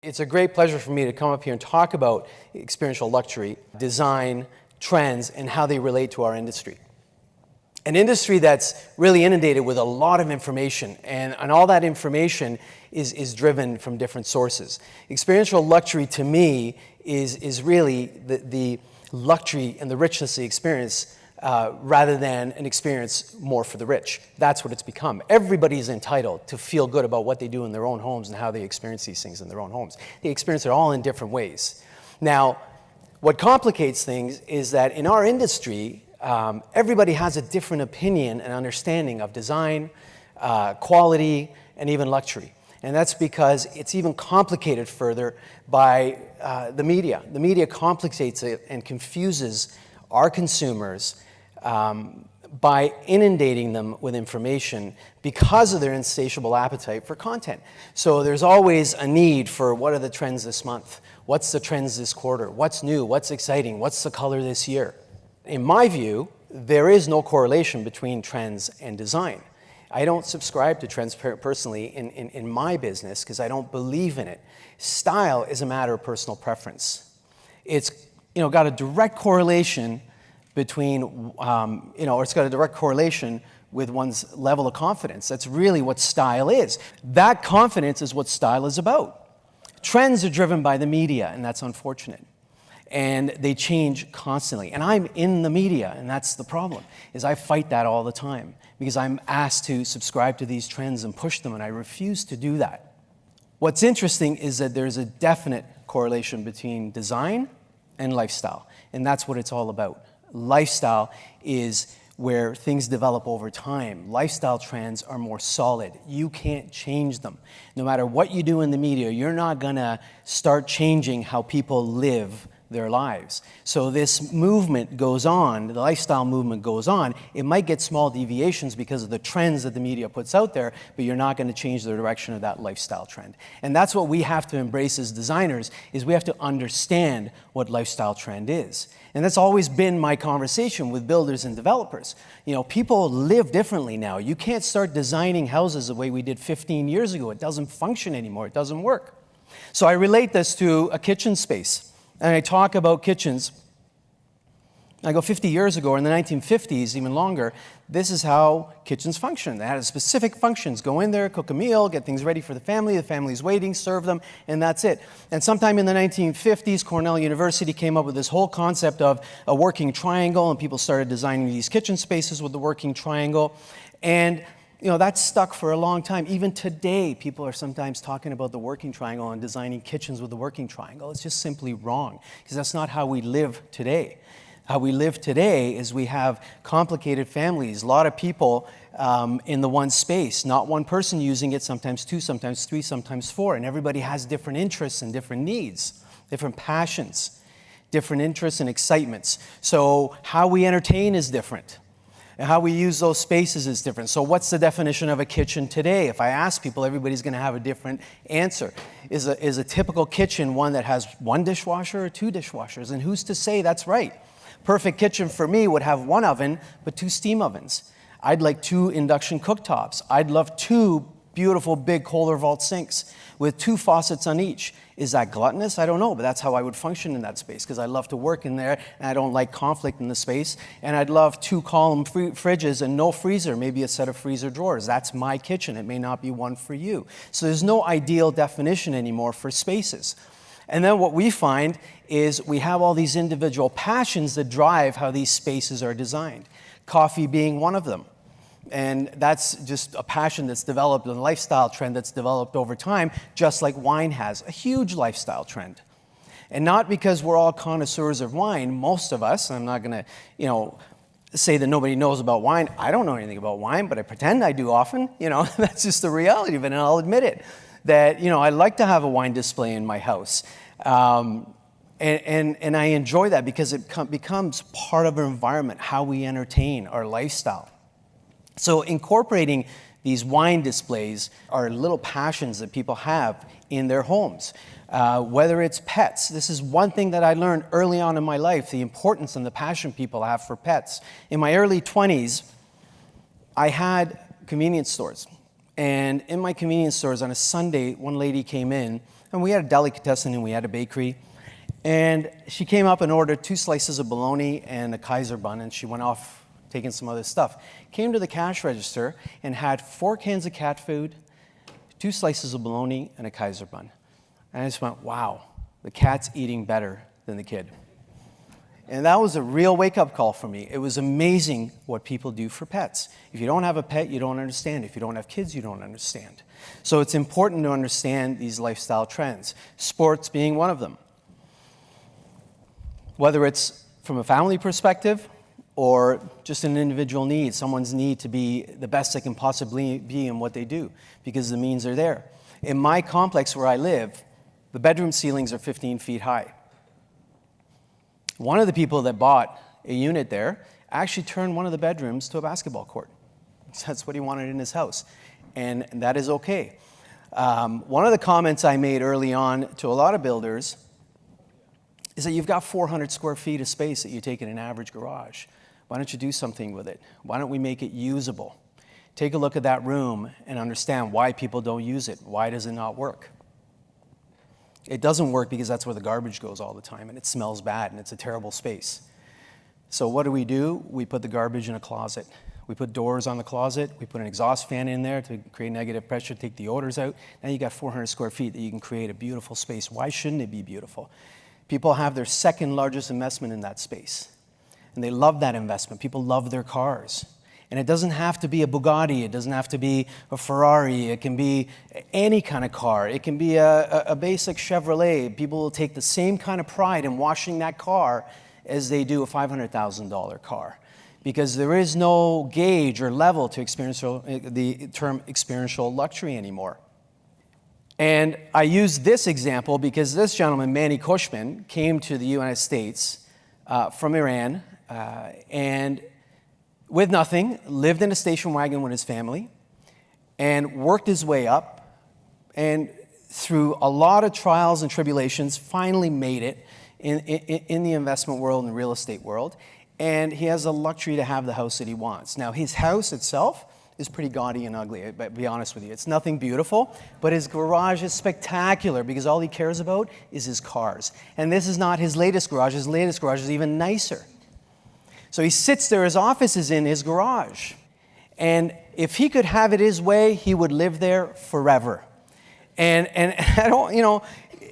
It's a great pleasure for me to come up here and talk about experiential luxury, design, trends, and how they relate to our industry. An industry that's really inundated with a lot of information, and all that information is driven from different sources. Experiential luxury, to me, is really the luxury and the richness of the experience rather than an experience more for the rich. That's what it's become. Everybody's entitled to feel good about what they do in their own homes and how they experience these things in their own homes. They experience it all in different ways. Now, what complicates things is that in our industry, everybody has a different opinion and understanding of design, quality, and even luxury. And that's because it's even complicated further by the media. The media complicates it and confuses our consumers by inundating them with information because of their insatiable appetite for content. So there's always a need for what are the trends this month? What's the trends this quarter? What's new? What's exciting? What's the color this year? In my view, there is no correlation between trends and design. I don't subscribe to trends personally in my business because I don't believe in it. Style is a matter of personal preference. It's got a direct correlation between, it's got a direct correlation with one's level of confidence. That's really what style is. That confidence is what style is about. Trends are driven by the media, and that's unfortunate. And they change constantly. And I'm in the media, and that's the problem, is I fight that all the time because I'm asked to subscribe to these trends and push them, and I refuse to do that. What's interesting is that there's a definite correlation between design and lifestyle, and that's what it's all about. Lifestyle is where things develop over time. Lifestyle trends are more solid. You can't change them. No matter what you do in the media, you're not gonna start changing how people live their lives. So this movement goes on, the lifestyle movement goes on. It might get small deviations because of the trends that the media puts out there, but you're not going to change the direction of that lifestyle trend. And that's what we have to embrace as designers, is we have to understand what lifestyle trend is. And that's always been my conversation with builders and developers. People live differently now. You can't start designing houses the way we did 15 years ago. It doesn't function anymore. It doesn't work. So I relate this to a kitchen space. And I talk about kitchens. I go 50 years ago, or in the 1950s, even longer, this is how kitchens functioned. They had specific functions. Go in there, cook a meal, get things ready for the family's waiting, serve them, and that's it. And sometime in the 1950s, Cornell University came up with this whole concept of a working triangle, and people started designing these kitchen spaces with the working triangle. And that's stuck for a long time. Even today, people are sometimes talking about the working triangle and designing kitchens with the working triangle. It's just simply wrong, because that's not how we live today. How we live today is we have complicated families, a lot of people in the one space, not one person using it, sometimes two, sometimes three, sometimes four, and everybody has different interests and different needs, different passions, different interests and excitements. So how we entertain is different. And how we use those spaces is different. So what's the definition of a kitchen today? If I ask people, everybody's going to have a different answer. Is a typical kitchen one that has one dishwasher or two dishwashers? And who's to say that's right? Perfect kitchen for me would have one oven, but two steam ovens. I'd like two induction cooktops. I'd love two beautiful big Kohler vault sinks with two faucets on each. Is that gluttonous? I don't know, but that's how I would function in that space, because I love to work in there and I don't like conflict in the space. And I'd love two column fridges and no freezer, maybe a set of freezer drawers. That's my kitchen. It may not be one for you. So there's no ideal definition anymore for spaces. And then what we find is we have all these individual passions that drive how these spaces are designed. Coffee being one of them. And that's just a passion that's developed, and a lifestyle trend that's developed over time, just like wine has, a huge lifestyle trend. And not because we're all connoisseurs of wine, most of us, I'm not going to, say that nobody knows about wine. I don't know anything about wine, but I pretend I do often. That's just the reality of it, and I'll admit it. That, I like to have a wine display in my house. And I enjoy that because it becomes part of our environment, how we entertain, our lifestyle. So incorporating these wine displays are little passions that people have in their homes. Whether it's pets, this is one thing that I learned early on in my life, the importance and the passion people have for pets. In my early 20s, I had convenience stores. And in my convenience stores on a Sunday, one lady came in, and we had a delicatessen and we had a bakery. And she came up and ordered 2 slices of bologna and a Kaiser bun, and she went off taking some other stuff. Came to the cash register and had 4 cans of cat food, 2 slices of bologna, and a Kaiser bun. And I just went, wow, the cat's eating better than the kid. And that was a real wake-up call for me. It was amazing what people do for pets. If you don't have a pet, you don't understand. If you don't have kids, you don't understand. So it's important to understand these lifestyle trends, sports being one of them. Whether it's from a family perspective or just an individual need, someone's need to be the best they can possibly be in what they do, because the means are there. In my complex where I live, the bedroom ceilings are 15 feet high. One of the people that bought a unit there actually turned one of the bedrooms to a basketball court. That's what he wanted in his house, and that is okay. One of the comments I made early on to a lot of builders is that you've got 400 square feet of space that you take in an average garage. Why don't you do something with it? Why don't we make it usable? Take a look at that room and understand why people don't use it. Why does it not work? It doesn't work because that's where the garbage goes all the time, and it smells bad, and it's a terrible space. So what do? We put the garbage in a closet. We put doors on the closet. We put an exhaust fan in there to create negative pressure, take the odors out. Now you got 400 square feet that you can create a beautiful space. Why shouldn't it be beautiful? People have their second largest investment in that space, and they love that investment. People love their cars. And it doesn't have to be a Bugatti. It doesn't have to be a Ferrari. It can be any kind of car. It can be a basic Chevrolet. People will take the same kind of pride in washing that car as they do a $500,000 car, because there is no gauge or level to the term experiential luxury anymore. And I use this example because this gentleman, Manny Kushman, came to the United States from Iran, and with nothing, lived in a station wagon with his family, and worked his way up, and through a lot of trials and tribulations, finally made it in the investment world and the real estate world, and he has the luxury to have the house that he wants. Now, his house itself is pretty gaudy and ugly, but be honest with you. It's nothing beautiful, but his garage is spectacular because all he cares about is his cars. And this is not his latest garage. His latest garage is even nicer. So he sits there, his office is in his garage. And if he could have it his way, he would live there forever. And I don't,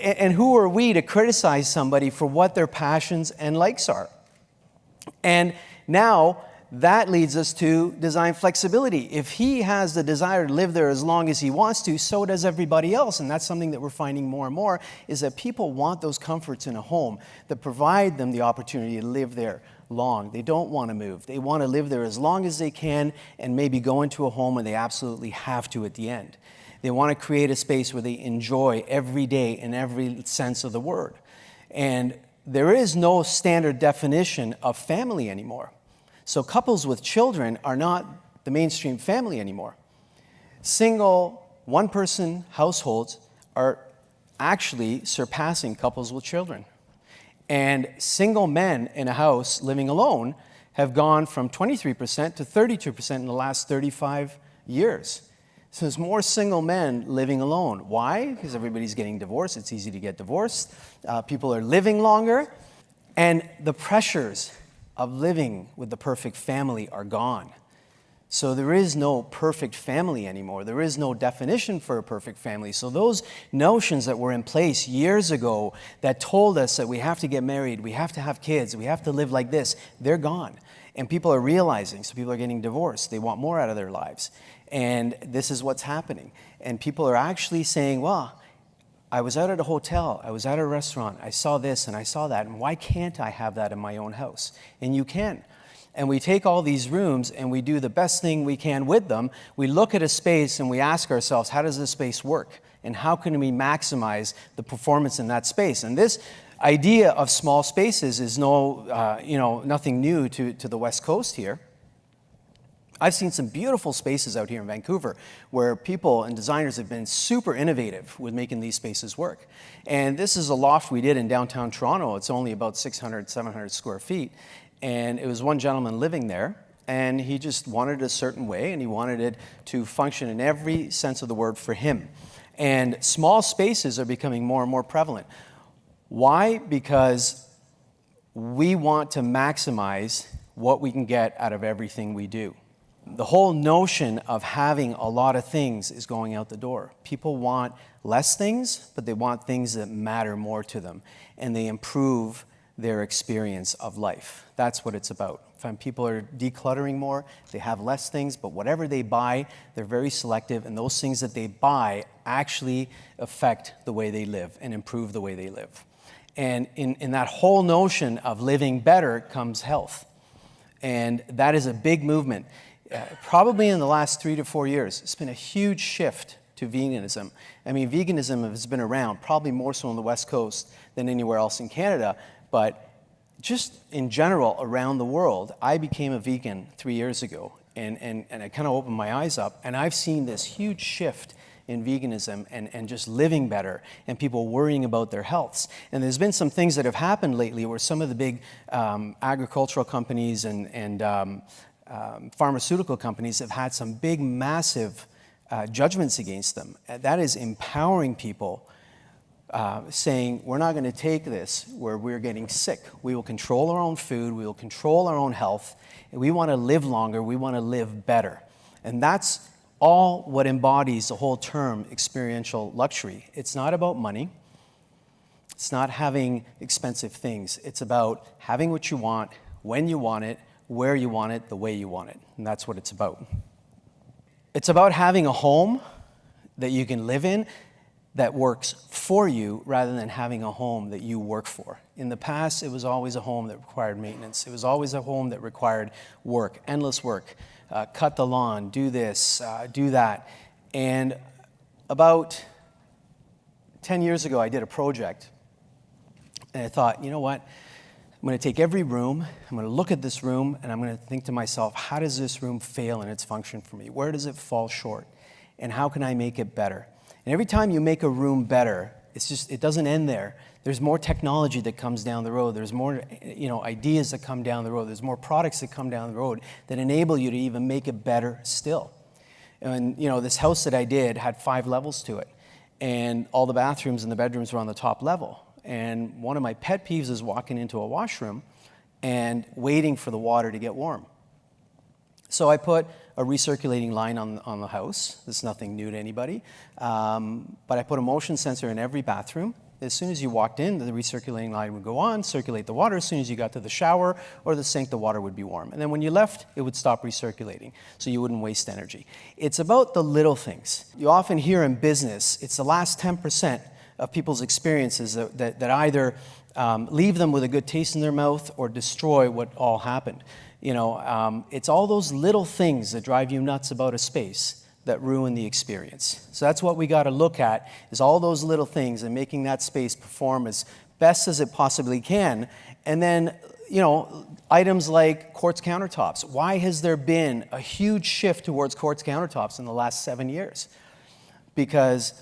and who are we to criticize somebody for what their passions and likes are? And now that leads us to design flexibility. If he has the desire to live there as long as he wants to, so does everybody else. And that's something that we're finding more and more, is that people want those comforts in a home that provide them the opportunity to live there long. They don't want to move. They want to live there as long as they can and maybe go into a home where they absolutely have to at the end. They want to create a space where they enjoy every day in every sense of the word. And there is no standard definition of family anymore. So couples with children are not the mainstream family anymore. Single, one-person households are actually surpassing couples with children. And single men in a house living alone have gone from 23% to 32% in the last 35 years. So there's more single men living alone. Why? Because everybody's getting divorced. It's easy to get divorced. People are living longer. And the pressures of living with the perfect family are gone. So there is no perfect family anymore. There is no definition for a perfect family. So those notions that were in place years ago that told us that we have to get married, we have to have kids, we have to live like this, they're gone. And people are realizing, so people are getting divorced. They want more out of their lives. And this is what's happening. And people are actually saying, well, I was out at a hotel, I was at a restaurant, I saw this and I saw that, and why can't I have that in my own house? And you can. And we take all these rooms and we do the best thing we can with them. We look at a space and we ask ourselves, how does this space work? And how can we maximize the performance in that space? And this idea of small spaces is nothing new to the West Coast here. I've seen some beautiful spaces out here in Vancouver where people and designers have been super innovative with making these spaces work. And this is a loft we did in downtown Toronto. It's only about 600, 700 square feet. And it was one gentleman living there, and he just wanted it a certain way, and he wanted it to function in every sense of the word for him. And small spaces are becoming more and more prevalent. Why? Because we want to maximize what we can get out of everything we do. The whole notion of having a lot of things is going out the door. People want less things, but they want things that matter more to them, and they improve their experience of life. That's what it's about. People are decluttering more, they have less things, but whatever they buy, they're very selective, and those things that they buy actually affect the way they live and improve the way they live. And in that whole notion of living better comes health. And that is a big movement. Probably in the last 3 to 4 years, it's been a huge shift to veganism. I mean, veganism has been around, probably more so on the West Coast than anywhere else in Canada, but just in general around the world. I became a vegan 3 years ago, and I kind of opened my eyes up, and I've seen this huge shift in veganism and just living better, and people worrying about their healths. And there's been some things that have happened lately where some of the big agricultural companies and pharmaceutical companies have had some big, massive judgments against them. That is empowering people, saying, we're not going to take this where we're getting sick. We will control our own food, we will control our own health, and we want to live longer, we want to live better. And that's all what embodies the whole term experiential luxury. It's not about money. It's not having expensive things. It's about having what you want, when you want it, where you want it, the way you want it. And that's what it's about. It's about having a home that you can live in that works for you rather than having a home that you work for. In the past, it was always a home that required maintenance. It was always a home that required work, endless work. Cut the lawn, do this, do that. And about 10 years ago, I did a project. And I thought, you know what? I'm going to take every room, I'm going to look at this room, and I'm going to think to myself, how does this room fail in its function for me? Where does it fall short? And how can I make it better? And every time you make a room better, it doesn't end there. There's more technology that comes down the road. There's more, ideas that come down the road. There's more products that come down the road that enable you to even make it better still. And, this house that I did had 5 levels to it. And all the bathrooms and the bedrooms were on the top level. And one of my pet peeves is walking into a washroom and waiting for the water to get warm. So I put a recirculating line on the house. That's nothing new to anybody. But I put a motion sensor in every bathroom. As soon as you walked in, the recirculating line would go on, circulate the water. As soon as you got to the shower or the sink, the water would be warm. And then when you left, it would stop recirculating, so you wouldn't waste energy. It's about the little things. You often hear in business, it's the last 10% of people's experiences that either leave them with a good taste in their mouth or destroy what all happened. It's all those little things that drive you nuts about a space that ruin the experience. So that's what we got to look at, is all those little things and making that space perform as best as it possibly can. And then, items like quartz countertops. Why has there been a huge shift towards quartz countertops in the last 7 years? Because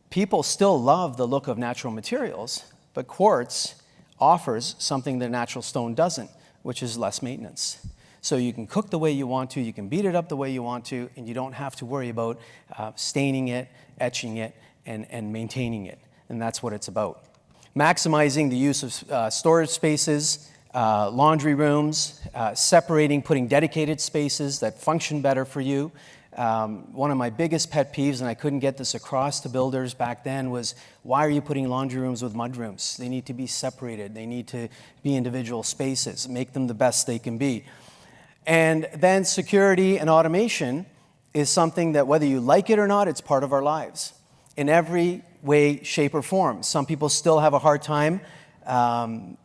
people still love the look of natural materials, but quartz offers something that natural stone doesn't, which is less maintenance. So you can cook the way you want to, you can beat it up the way you want to, and you don't have to worry about staining it, etching it, and maintaining it. And that's what it's about. Maximizing the use of storage spaces, laundry rooms, separating, putting dedicated spaces that function better for you. One of my biggest pet peeves, and I couldn't get this across to builders back then, was why are you putting laundry rooms with mud rooms? They need to be separated. They need to be individual spaces. Make them the best they can be. And then security and automation is something that, whether you like it or not, it's part of our lives in every way, shape, or form. Some people still have a hard time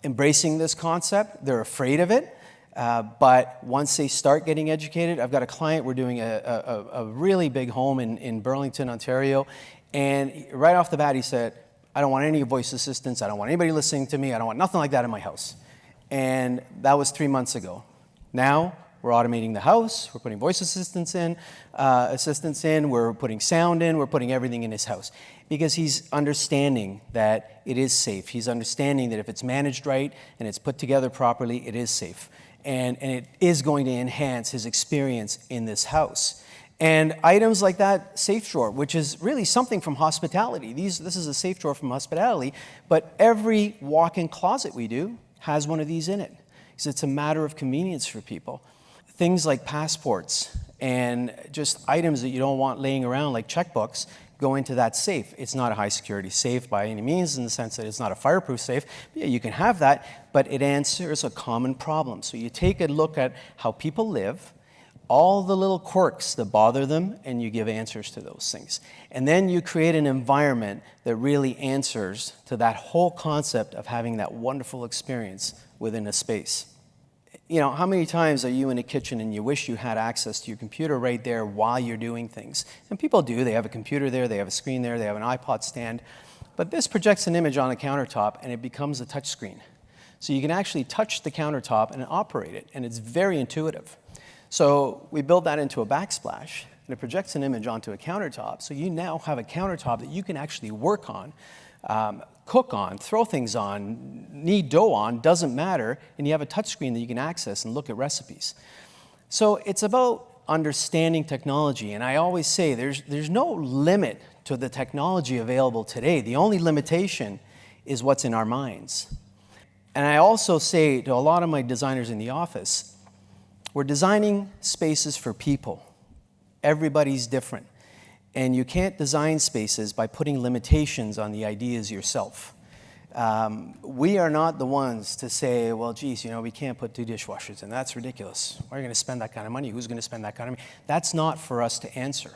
embracing this concept. They're afraid of it. But once they start getting educated, I've got a client, we're doing a really big home in Burlington, Ontario, and right off the bat he said, I don't want any voice assistants, I don't want anybody listening to me, I don't want nothing like that in my house. And that was 3 months ago. Now, we're automating the house, we're putting voice assistants in, we're putting sound in, we're putting everything in his house. Because he's understanding that it is safe. He's understanding that if it's managed right and it's put together properly, it is safe. and it is going to enhance his experience in this house. And items like that safe drawer, which is really something from hospitality. This is a safe drawer from hospitality, but every walk-in closet we do has one of these in it, because it's a matter of convenience for people. Things like passports and just items that you don't want laying around, like checkbooks, go into that safe. It's not a high security safe by any means, in the sense that it's not a fireproof safe. Yeah, you can have that, but it answers a common problem. So you take a look at how people live, all the little quirks that bother them, and you give answers to those things. And then you create an environment that really answers to that whole concept of having that wonderful experience within a space. You know, how many times are you in a kitchen and you wish you had access to your computer right there while you're doing things? And people do. They have a computer there, they have a screen there, they have an iPod stand. But this projects an image on the countertop and it becomes a touch screen. So you can actually touch the countertop and operate it, and it's very intuitive. So we build that into a backsplash, and it projects an image onto a countertop. So you now have a countertop that you can actually work on, cook on, throw things on, knead dough on, doesn't matter, and you have a touchscreen that you can access and look at recipes. So it's about understanding technology, and I always say there's no limit to the technology available today. The only limitation is what's in our minds. And I also say to a lot of my designers in the office, we're designing spaces for people. Everybody's different. And you can't design spaces by putting limitations on the ideas yourself. We are not the ones to say, well, geez, you know, we can't put 2 dishwashers in. That's ridiculous. Why are you going to spend that kind of money? Who's going to spend that kind of money? That's not for us to answer.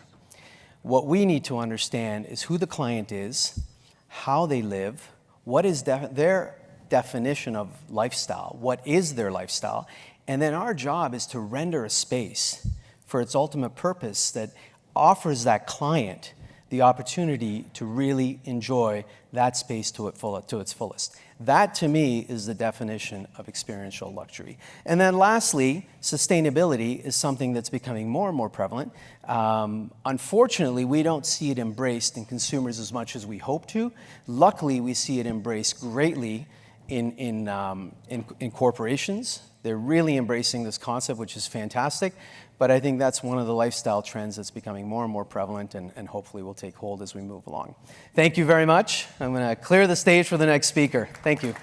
What we need to understand is who the client is, how they live, what is their definition of lifestyle, what is their lifestyle, and then our job is to render a space for its ultimate purpose that offers that client the opportunity to really enjoy that space to its fullest. That, to me, is the definition of experiential luxury. And then lastly, sustainability is something that's becoming more and more prevalent. Unfortunately, we don't see it embraced in consumers as much as we hope to. Luckily, we see it embraced greatly in corporations. They're really embracing this concept, which is fantastic. But I think that's one of the lifestyle trends that's becoming more and more prevalent, and hopefully will take hold as we move along. Thank you very much. I'm going to clear the stage for the next speaker. Thank you.